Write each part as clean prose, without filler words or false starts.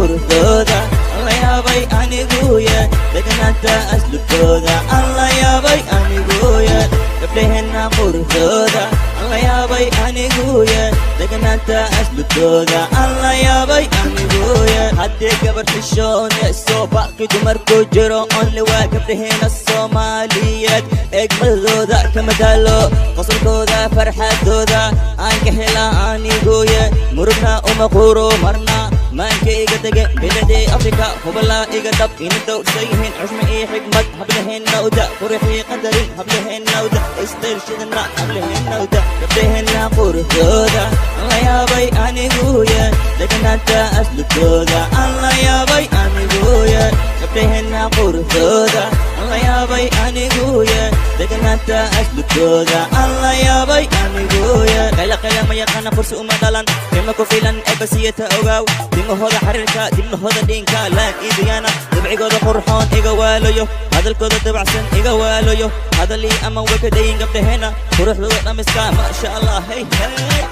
quruxdooda alla yaabay aniguya degnaanta asluubtooda alla yaabay aniguya gabdhaheenna quruxdooda alla yaabay aniguya degnaanta asluubtooda alla yaabay aniguya haddii gabar xishoone soo baqi dumarku jiro only waa gabdhaheena soomaaliyeed eegmadooda kama daalo qosolkooda farxadooda aan ka hela aniguya murugna uma quro marna maanka iga dege beledey afrika hubalaa iga dhab ina dowrsayihiin cusme iyo xigmad hablaheenna uda qurixii qadarin hablaheenna uda istaylshidana hablaheenna uda gabdhaheenna quruxdooda alla yaabay aniguya degnaanta asluubtooda alla yaabay aniguya gabdhaheenna quruxdooda alla yaabay aniguya degnaanta asluubtooda alla yaabay aniguya qayla ma yaqaana fursi uma dhalan tima ku filan ee basiyata ogaaw dimahooda xariirka dibnahooda dhiinka laan iidiyana dabcigooda qurxoon iga waalayo hadalkooda dabacsan iga waalayo hadalii ama wakadayin gabdhaheena quruxdooda dhamiska maasha allah hey hey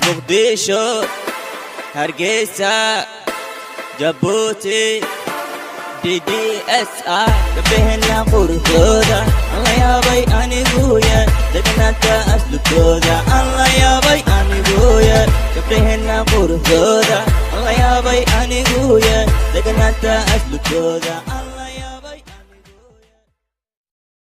muqdisho hargeysa jabuuti DDSI gabdhaheenna quruxdooda alla yaabay aniguya degnaanta asluubtooda